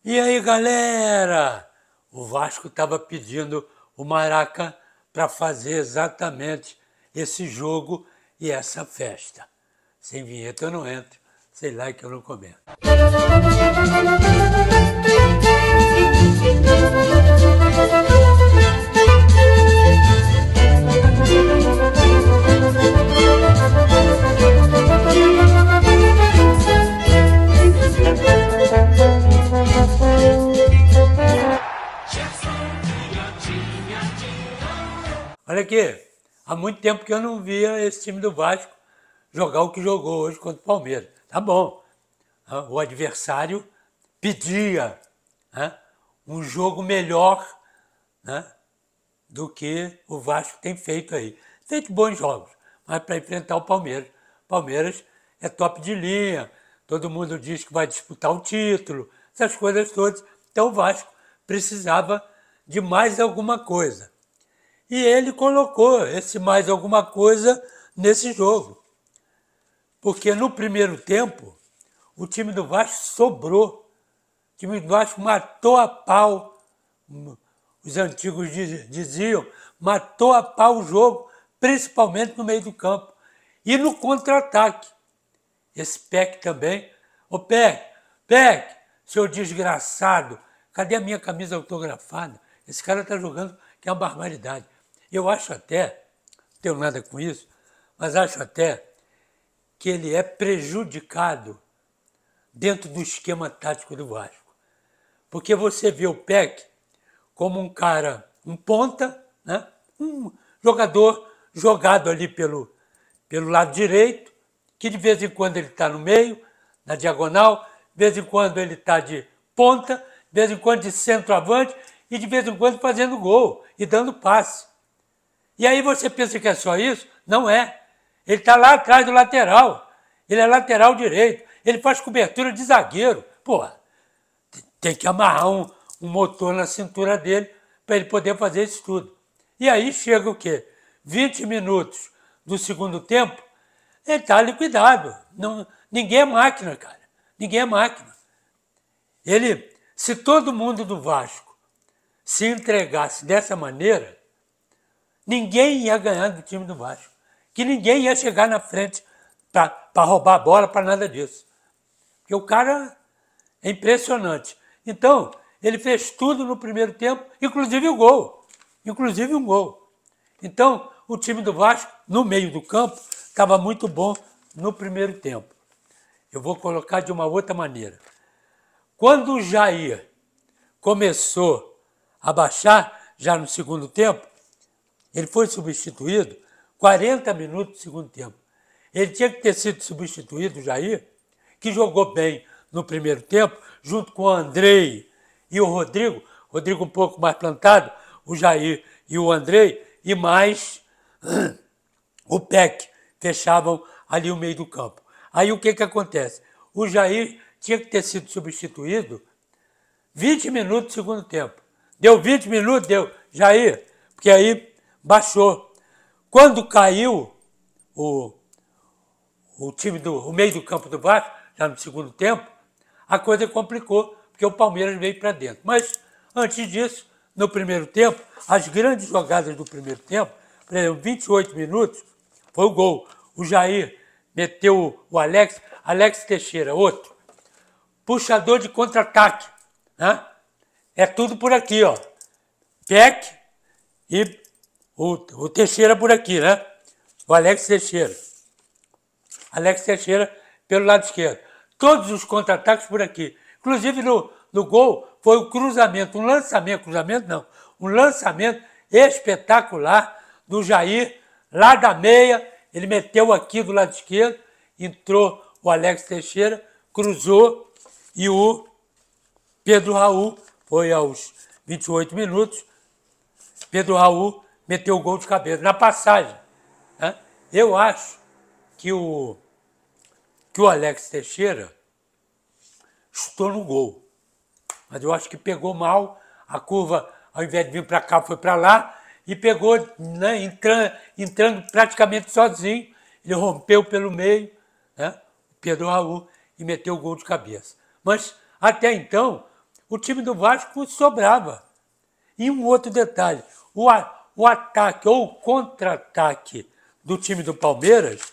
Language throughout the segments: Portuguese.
E aí, galera? O Vasco estava pedindo o Maraca para fazer exatamente esse jogo e essa festa. Sem vinheta eu não entro, sem like eu não comento. Olha aqui, há muito tempo que eu não via esse time do Vasco jogar o que jogou hoje contra o Palmeiras. Tá bom, o adversário pedia, né, um jogo melhor, né, do que o Vasco tem feito aí. Feito bons jogos, mas para enfrentar o Palmeiras. Palmeiras é top de linha, todo mundo diz que vai disputar o título, essas coisas todas. Então o Vasco precisava de mais alguma coisa. E ele colocou esse mais alguma coisa nesse jogo. Porque no primeiro tempo, o time do Vasco sobrou. O time do Vasco matou a pau. Os antigos diziam, matou a pau o jogo, principalmente no meio do campo. E no contra-ataque. Esse Peck também. Ô Peck, seu desgraçado, cadê a minha camisa autografada? Esse cara está jogando que é uma barbaridade. Eu acho até, não tenho nada com isso, mas acho até que ele é prejudicado dentro do esquema tático do Vasco. Porque você vê o Peck como um cara, um ponta, né? Um jogador jogado ali pelo lado direito, que de vez em quando ele está no meio, na diagonal, de vez em quando ele está de ponta, de vez em quando de centroavante e de vez em quando fazendo gol e dando passe. E aí você pensa que é só isso? Não é. Ele está lá atrás do lateral. Ele é lateral direito. Ele faz cobertura de zagueiro. Pô, tem que amarrar um motor na cintura dele para ele poder fazer isso tudo. E aí chega o quê? 20 minutos do segundo tempo, ele está liquidado. Não, ninguém é máquina, cara. Ninguém é máquina. Se todo mundo do Vasco se entregasse dessa maneira, ninguém ia ganhar do time do Vasco. Que ninguém ia chegar na frente para roubar a bola, para nada disso. Porque o cara é impressionante. Então, ele fez tudo no primeiro tempo, inclusive o gol. Inclusive um gol. Então, o time do Vasco, no meio do campo, estava muito bom no primeiro tempo. Eu vou colocar de uma outra maneira. Quando o Jair começou a baixar, já no segundo tempo, ele foi substituído 40 minutos do segundo tempo. Ele tinha que ter sido substituído, o Jair, que jogou bem no primeiro tempo, junto com o Andrei e o Rodrigo. Rodrigo um pouco mais plantado, o Jair e o Andrei, e mais o Peck fechavam ali o meio do campo. Aí o que acontece? O Jair tinha que ter sido substituído 20 minutos do segundo tempo. Deu 20 minutos, deu. Jair, porque aí baixou. Quando caiu o time o meio do campo do Vasco, já no segundo tempo, a coisa complicou, porque o Palmeiras veio para dentro. Mas, antes disso, no primeiro tempo, as grandes jogadas do primeiro tempo, por exemplo, 28 minutos, foi o gol. O Jair meteu o Alex Teixeira, outro. Puxador de contra-ataque. Né? É tudo por aqui, ó. Peck e o Teixeira por aqui, né? O Alex Teixeira. Alex Teixeira pelo lado esquerdo. Todos os contra-ataques por aqui. Inclusive no gol foi o cruzamento, um lançamento espetacular do Jair, lá da meia. Ele meteu aqui do lado esquerdo, entrou o Alex Teixeira, cruzou e o Pedro Raul, foi aos 28 minutos, Pedro Raul meteu o gol de cabeça, na passagem. Né? Eu acho que o Alex Teixeira chutou no gol. Mas eu acho que pegou mal, a curva, ao invés de vir para cá, foi para lá, e pegou, né, entrando praticamente sozinho. Ele rompeu pelo meio, né, o Pedro Raul, e meteu o gol de cabeça. Mas, até então, o time do Vasco sobrava. E um outro detalhe, o ataque ou o contra-ataque do time do Palmeiras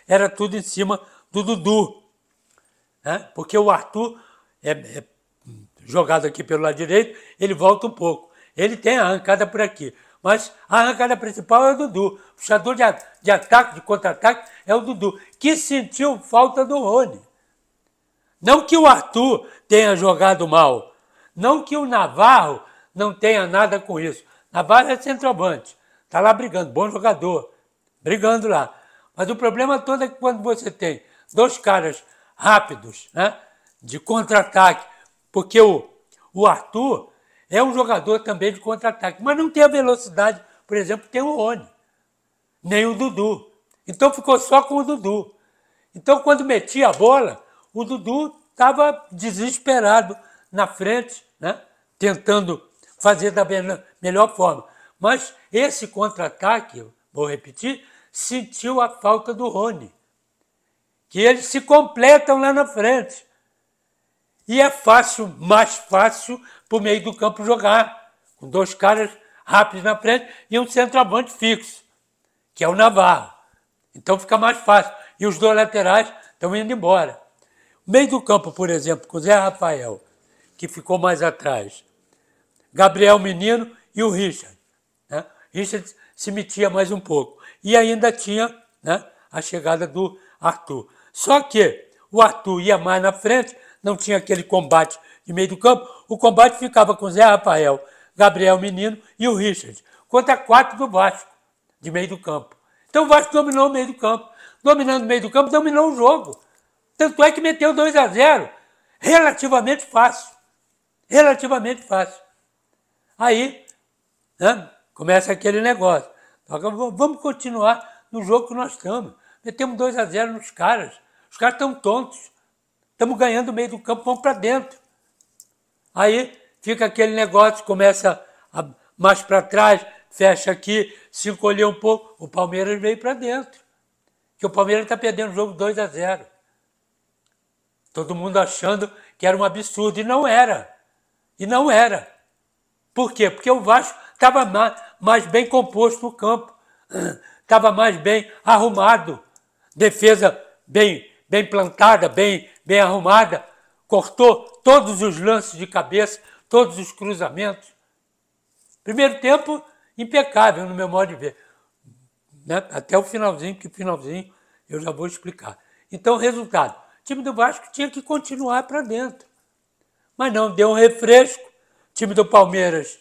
era tudo em cima do Dudu. Né? Porque o Arthur jogado aqui pelo lado direito, ele volta um pouco. Ele tem a arrancada por aqui. Mas a arrancada principal é o Dudu. O puxador de ataque, de contra-ataque, é o Dudu, que sentiu falta do Rony. Não que o Arthur tenha jogado mal. Não que o Navarro não tenha nada com isso. Navarro é centroavante. Está lá brigando, bom jogador. Brigando lá. Mas o problema todo é que quando você tem dois caras rápidos, né, de contra-ataque, porque o Arthur é um jogador também de contra-ataque, mas não tem a velocidade, por exemplo, que tem o Rony, nem o Dudu. Então ficou só com o Dudu. Então quando metia a bola, o Dudu estava desesperado na frente, né, tentando fazer da melhor forma. Mas esse contra-ataque, vou repetir, sentiu a falta do Rony, que eles se completam lá na frente. E é fácil, mais fácil, para o meio do campo jogar, com dois caras rápidos na frente e um centroavante fixo, que é o Navarro. Então fica mais fácil. E os dois laterais estão indo embora. O meio do campo, por exemplo, com o Zé Rafael, que ficou mais atrás, Gabriel Menino e o Richard. Né? Richard se metia mais um pouco. E ainda tinha, né, a chegada do Arthur. Só que o Arthur ia mais na frente, não tinha aquele combate de meio do campo, o combate ficava com Zé Rafael, Gabriel Menino e o Richard, contra 4 do Vasco, de meio do campo. Então o Vasco dominou o meio do campo. Dominando o meio do campo, dominou o jogo. Tanto é que meteu 2-0, relativamente fácil. Relativamente fácil. Aí, né, começa aquele negócio. Vamos continuar no jogo que nós estamos. Metemos 2-0 nos caras. Os caras estão tontos. Estamos ganhando o meio do campo, vamos para dentro. Aí fica aquele negócio, começa mais para trás, fecha aqui, se encolheu um pouco. O Palmeiras veio para dentro. Que o Palmeiras está perdendo o jogo 2-0. Todo mundo achando que era um absurdo. E não era. E não era. Por quê? Porque o Vasco estava mais bem composto no campo. Estava mais bem arrumado. Defesa bem plantada, bem arrumada. Cortou todos os lances de cabeça, todos os cruzamentos. Primeiro tempo, impecável no meu modo de ver. Né? Até o finalzinho, que o finalzinho eu já vou explicar. Então, resultado. O time do Vasco tinha que continuar para dentro. Mas não, deu um refresco. O time do Palmeiras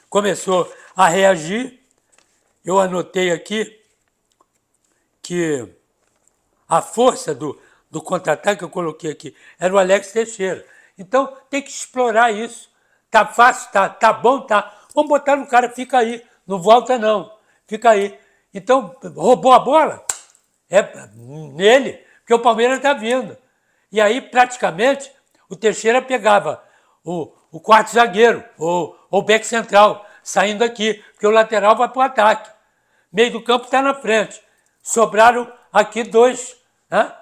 começou a reagir. Eu anotei aqui que a força do contra-ataque que eu coloquei aqui era o Alex Teixeira. Então, tem que explorar isso. Tá fácil, tá bom, tá. Vamos botar no cara, fica aí. Não volta, não. Fica aí. Então, roubou a bola? É nele, porque o Palmeiras está vindo. E aí, praticamente, o Teixeira pegava o quarto zagueiro, ou o back central, saindo aqui, porque o lateral vai para o ataque. Meio do campo está na frente. Sobraram aqui dois, né?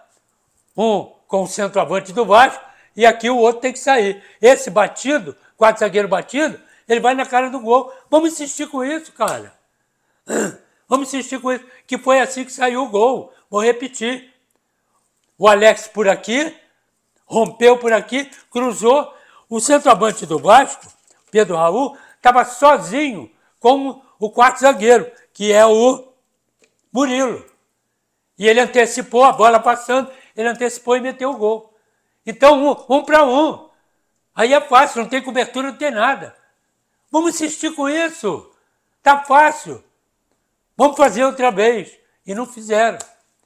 Um com o centroavante do Vasco, e aqui o outro tem que sair. Esse batido, quarto zagueiro batido, ele vai na cara do gol. Vamos insistir com isso, cara. Vamos insistir com isso, que foi assim que saiu o gol. Vou repetir. O Alex por aqui, rompeu por aqui, cruzou. O centroavante do Vasco, Pedro Raul, estava sozinho com o quarto zagueiro, que é o Murilo. E ele antecipou a bola passando, ele antecipou e meteu o gol. Então, um para um. Aí é fácil, não tem cobertura, não tem nada. Vamos insistir com isso. Tá fácil. Vamos fazer outra vez. E não fizeram.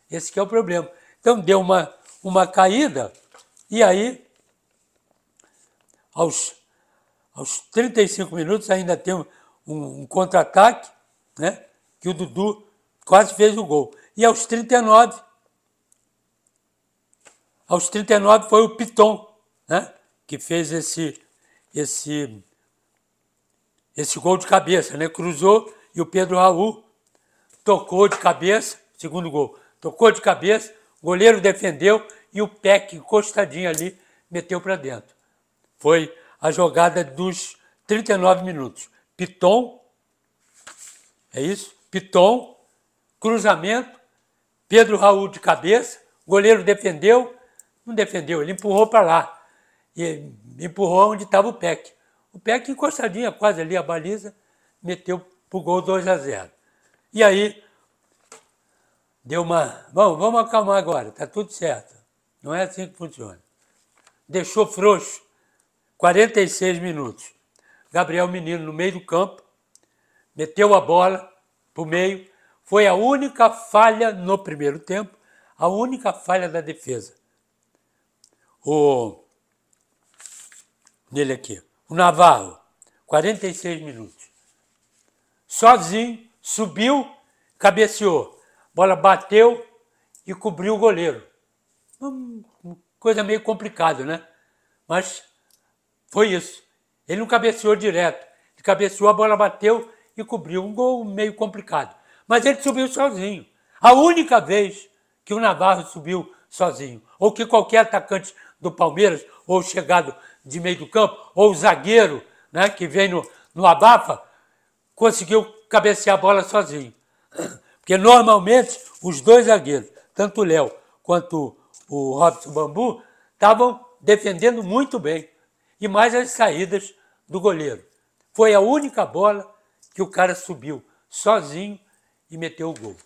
Esse que é o problema. Então, deu uma caída, e aí, aos 35 minutos, ainda tem um contra-ataque, né, que o Dudu quase fez o gol. E aos 39 foi o Piton, né, que fez esse gol de cabeça, né, cruzou, e o Pedro Raul tocou de cabeça, segundo gol, tocou de cabeça, o goleiro defendeu e o Peck, encostadinho ali, meteu para dentro. Foi a jogada dos 39 minutos. Piton, é isso? Piton, cruzamento, Pedro Raul de cabeça, goleiro defendeu, não defendeu, ele empurrou para lá. E empurrou onde estava o Peck. O Peck encostadinha quase ali a baliza, meteu para o gol 2-0. E aí, deu uma... Vamos acalmar agora, está tudo certo. Não é assim que funciona. Deixou frouxo, 46 minutos. Gabriel Menino no meio do campo, meteu a bola para o meio. Foi a única falha no primeiro tempo, a única falha da defesa. Nele aqui, o Navarro, 46 minutos. Sozinho, subiu, cabeceou. Bola bateu e cobriu o goleiro. Coisa meio complicada, né? Mas foi isso. Ele não cabeceou direto. Ele cabeceou, a bola bateu e cobriu. Um gol meio complicado. Mas ele subiu sozinho. A única vez que o Navarro subiu sozinho, ou que qualquer atacante do Palmeiras, ou chegado de meio do campo, ou o zagueiro, né, que vem no abafa, conseguiu cabecear a bola sozinho. Porque normalmente os dois zagueiros, tanto o Léo quanto o Robson Bambu, estavam defendendo muito bem. E mais as saídas do goleiro. Foi a única bola que o cara subiu sozinho e meteu o gol.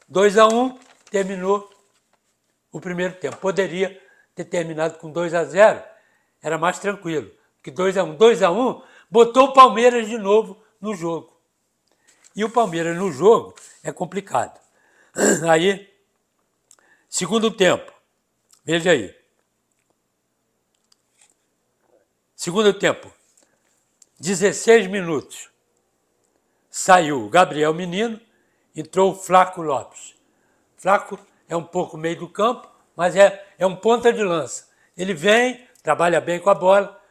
2-1, terminou o primeiro tempo. Poderia ter terminado com 2-0, era mais tranquilo. Porque 2-1. 2-1 botou o Palmeiras de novo no jogo. E o Palmeiras no jogo é complicado. Aí, segundo tempo, veja aí. Segundo tempo, 16 minutos. Saiu o Gabriel Menino, entrou o Flaco Lopes. Flaco é um pouco meio do campo, mas é um ponta de lança. Ele vem, trabalha bem com a bola,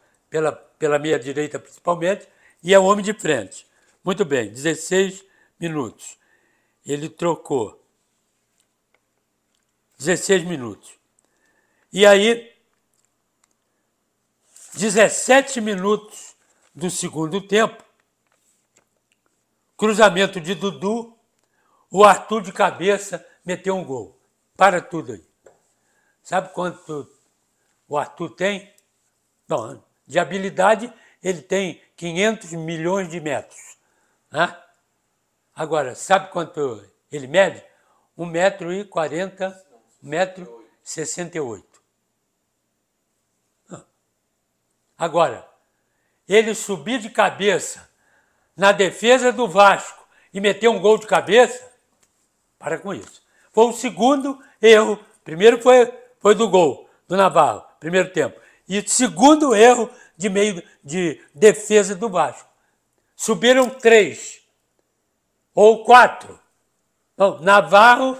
pela meia direita principalmente, e é homem de frente. Muito bem, 16 minutos. Ele trocou. 16 minutos. E aí, 17 minutos do segundo tempo, cruzamento de Dudu, o Arthur de cabeça meteu um gol. Para tudo aí. Sabe quanto o Arthur tem? Não, de habilidade ele tem 500 milhões de metros. Né? Agora, sabe quanto ele mede? 1,40 m, 1,68 m. Agora, ele subir de cabeça na defesa do Vasco e meter um gol de cabeça, para com isso. Foi o segundo erro. Primeiro foi do gol, do Navarro, primeiro tempo. E segundo erro de defesa do Vasco. Subiram 3 ou 4. Não, Navarro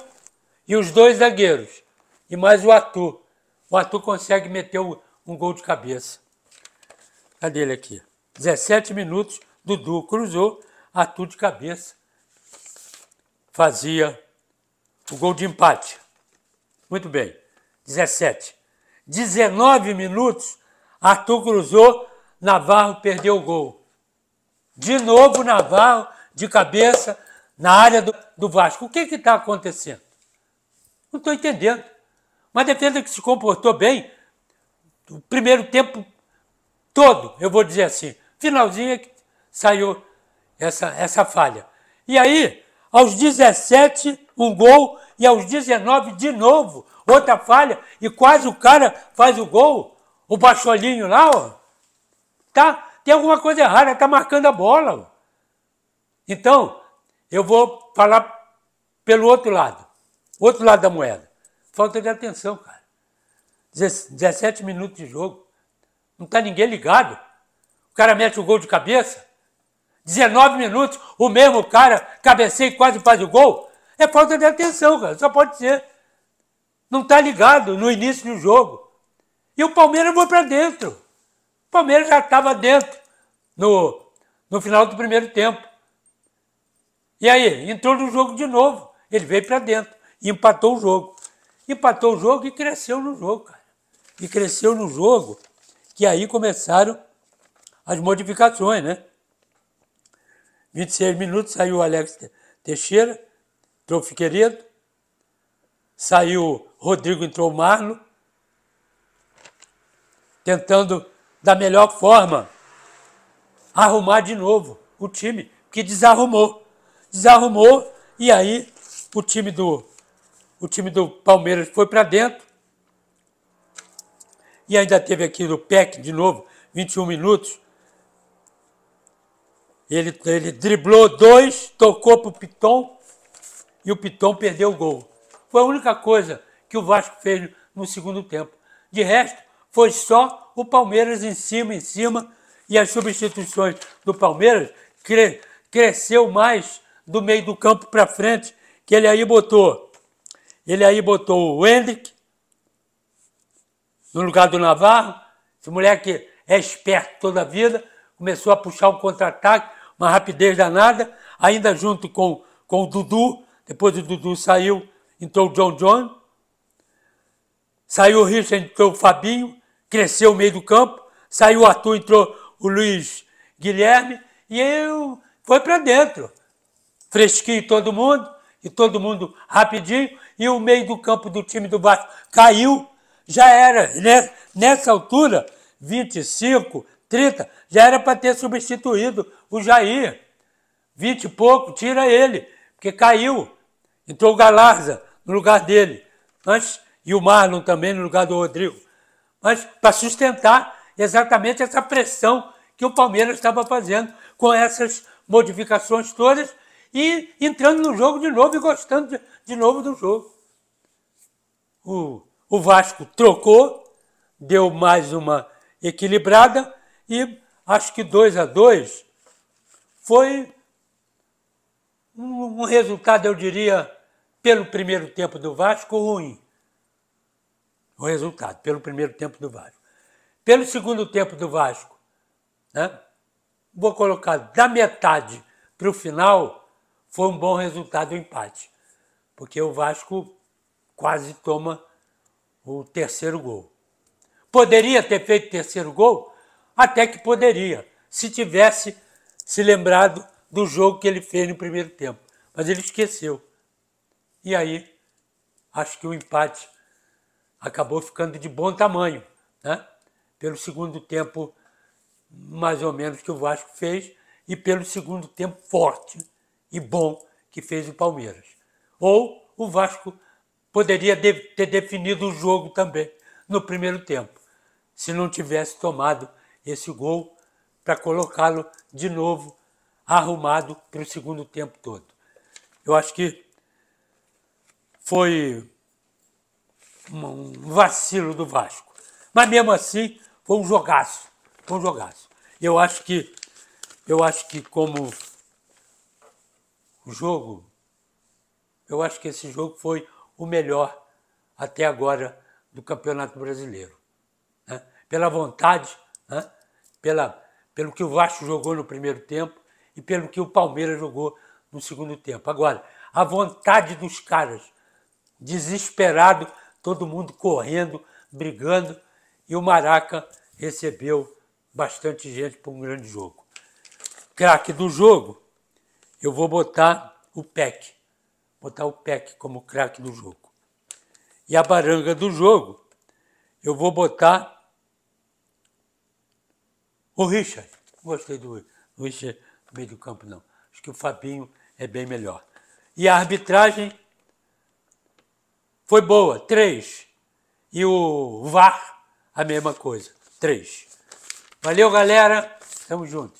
e os dois zagueiros. E mais o Arthur. O Arthur consegue meter um gol de cabeça. Cadê ele aqui? 17 minutos, Dudu cruzou, Arthur de cabeça. Fazia o gol de empate. Muito bem. 17. 19 minutos, Arthur cruzou, Navarro perdeu o gol. De novo, Navarro de cabeça na área do Vasco. O que está acontecendo? Não estou entendendo. Uma defesa que se comportou bem, o primeiro tempo todo, eu vou dizer assim, finalzinho é que saiu essa falha. E aí, aos 17, um gol, e aos 19, de novo, outra falha, e quase o cara faz o gol, o Bacholinho lá, ó, tem alguma coisa errada, está marcando a bola. Ó. Então, eu vou falar pelo outro lado da moeda. Falta de atenção, cara. 17 minutos de jogo. Não está ninguém ligado. O cara mete o gol de cabeça. 19 minutos, o mesmo cara cabeceia e quase faz o gol. É falta de atenção, cara. Só pode ser. Não está ligado no início do jogo. E o Palmeiras foi para dentro. O Palmeiras já estava dentro no final do primeiro tempo. E aí, entrou no jogo de novo. Ele veio para dentro e empatou o jogo. Empatou o jogo e cresceu no jogo, cara. E cresceu no jogo que aí começaram as modificações, né? 26 minutos, saiu o Alex Teixeira, entrou o Figueiredo, saiu o Rodrigo, entrou o Marlon, tentando, da melhor forma, arrumar de novo o time, que desarrumou. Desarrumou, e aí o time do Palmeiras foi para dentro, e ainda teve aqui o Peck de novo, 21 minutos, ele driblou 2, tocou para o Piton, e o Piton perdeu o gol. Foi a única coisa que o Vasco fez no segundo tempo. De resto, foi só o Palmeiras em cima, e as substituições do Palmeiras cresceu mais do meio do campo para frente, que ele aí botou o Hendrick no lugar do Navarro. Esse moleque é esperto toda a vida, começou a puxar um contra-ataque, uma rapidez danada, ainda junto com o Dudu. Depois o Dudu saiu, entrou o John, saiu o Richard, entrou o Fabinho, cresceu o meio do campo, saiu o Arthur, entrou o Luiz Guilherme, e foi para dentro. Fresquinho todo mundo rapidinho, e o meio do campo do time do Vasco caiu, já era, nessa altura, 25, 30, já era para ter substituído o Jair. 20 e pouco, tira ele, porque caiu. Entrou o Galarza no lugar dele, e o Marlon também no lugar do Rodrigo. Mas para sustentar exatamente essa pressão que o Palmeiras estava fazendo com essas modificações todas e entrando no jogo de novo e gostando de novo do jogo. O Vasco trocou, deu mais uma equilibrada e acho que 2-2 foi um resultado, eu diria, pelo primeiro tempo do Vasco, ruim. O resultado, pelo primeiro tempo do Vasco. Pelo segundo tempo do Vasco, né? Vou colocar da metade para o final, foi um bom resultado o empate. Porque o Vasco quase toma o terceiro gol. Poderia ter feito o terceiro gol? Até que poderia, se tivesse se lembrado do jogo que ele fez no primeiro tempo. Mas ele esqueceu. E aí, acho que o empate acabou ficando de bom tamanho, né? Pelo segundo tempo, mais ou menos, que o Vasco fez, e pelo segundo tempo forte e bom que fez o Palmeiras. Ou o Vasco poderia ter definido o jogo também no primeiro tempo, se não tivesse tomado esse gol para colocá-lo de novo arrumado para o segundo tempo todo. Eu acho que foi um vacilo do Vasco. Mas mesmo assim, foi um jogaço. Foi um jogaço. Eu acho que como jogo, eu acho que esse jogo foi o melhor até agora do Campeonato Brasileiro. Né? Pela vontade, né? Pelo que o Vasco jogou no primeiro tempo e pelo que o Palmeiras jogou no segundo tempo. Agora, a vontade dos caras, desesperado, todo mundo correndo, brigando, e o Maraca recebeu bastante gente para um grande jogo. Craque do jogo, eu vou botar o Peck. Botar o Peck como craque do jogo. E a baranga do jogo, eu vou botar o Richard. Não gostei do Richard no meio do campo, não. Acho que o Fabinho é bem melhor. E a arbitragem foi boa, 3. E o VAR, a mesma coisa, 3. Valeu, galera. Tamo junto.